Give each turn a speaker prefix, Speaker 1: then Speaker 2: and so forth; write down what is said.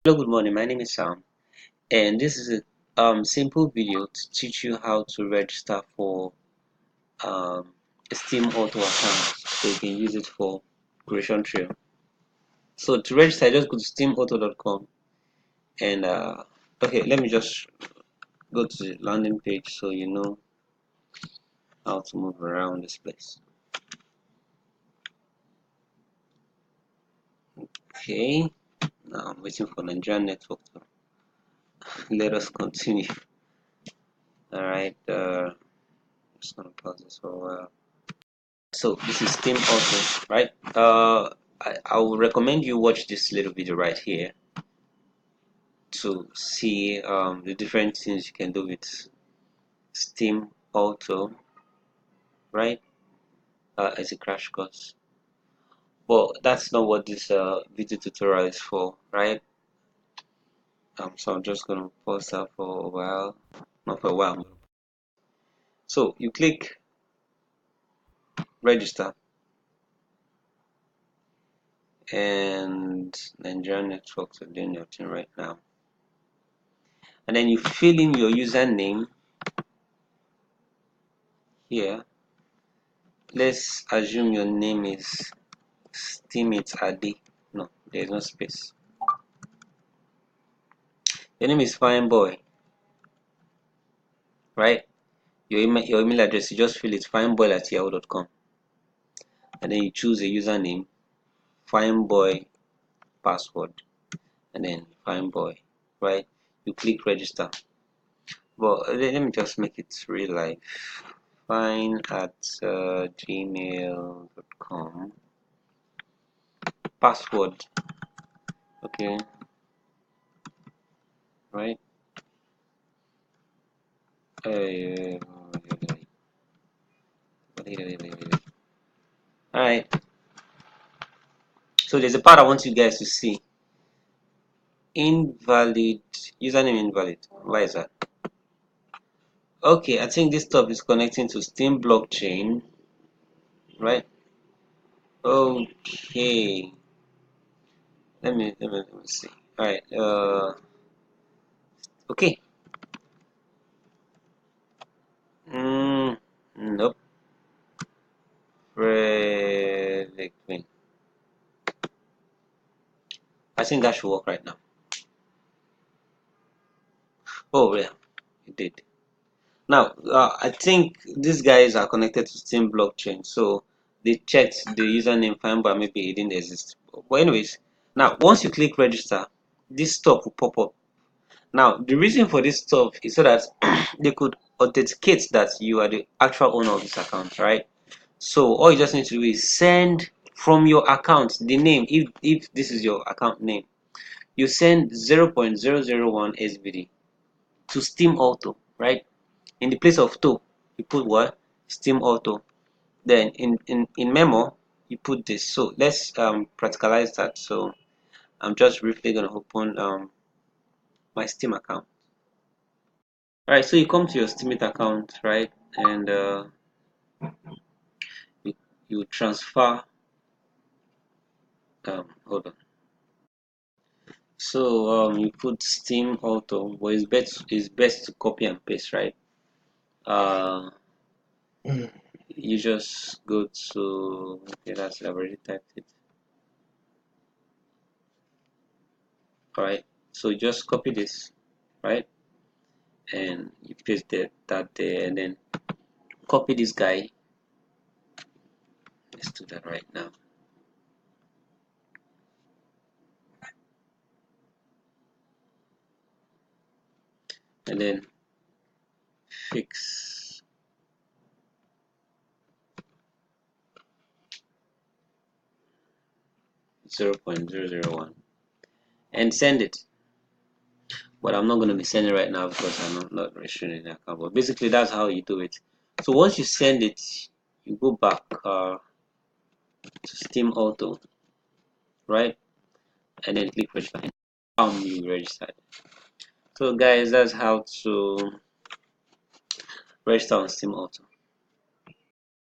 Speaker 1: Hello, good morning. My name is Sam, and this is a simple video to teach you how to register for a Steam Auto account so you can use it for Creation Trail. So to register, just go to steemauto.com and okay, let me just go to the landing page so you know how to move around this place. Okay, now I'm waiting for Nigerian network to let us continue. All right, I'm just gonna pause this for a while. So this is Steam Auto, right? I will recommend you watch this little video right here to see the different things you can do with Steam Auto, right? As a crash course. But that's not what this video tutorial is for, right? So I'm just gonna pause that for a while, not for a while. So you click register, and Nigerian networks are doing their thing right now, and then you fill in your username here. Let's assume your name is steemauto. No, there's no space. Your name is fine boy, right? Your email address, you just fill it fineboy@yahoo.com, and then you choose a username, fineboy password, and then fineboy, right? You click register. But let me just make it real life. Fine@gmail.com. Password, okay, right? Uh, Alright, so there's a part I want you guys to see. Invalid, username invalid. Why is that? Okay, I think this stuff is connecting to Steam blockchain, right? Okay, let me see. Alright, okay. Nope. Reliquin. I think that should work right now. Oh yeah, it did. Now, I think these guys are connected to Steam blockchain, so they checked the username fine, but maybe it didn't exist. But anyways, now once you click register, this stuff will pop up. Now, the reason for this stuff is so that they could authenticate that you are the actual owner of this account, right? So all you just need to do is send from your account the name. If this is your account name, you send 0.001 SBD to Steam Auto, right? In the place of to, you put what? Steam Auto. Then in memo, you put this. So let's practicalize that. So I'm just briefly gonna open my Steam account. Alright, so you come to your Steemit account, right? And you transfer hold on. So you put Steam Auto, but it's best to copy and paste, right? Uh you just go to, okay, that's, I've already typed it. Alright, so you just copy this, right? And you paste that there, and then copy this guy. Let's do that right now. And then fix 0.001 and send it. But I'm not going to be sending right now because I'm not registering the account. But basically, that's how you do it. So once you send it, you go back to Steam Auto, right? And then click register. You registered. So guys, that's how to register on Steam Auto.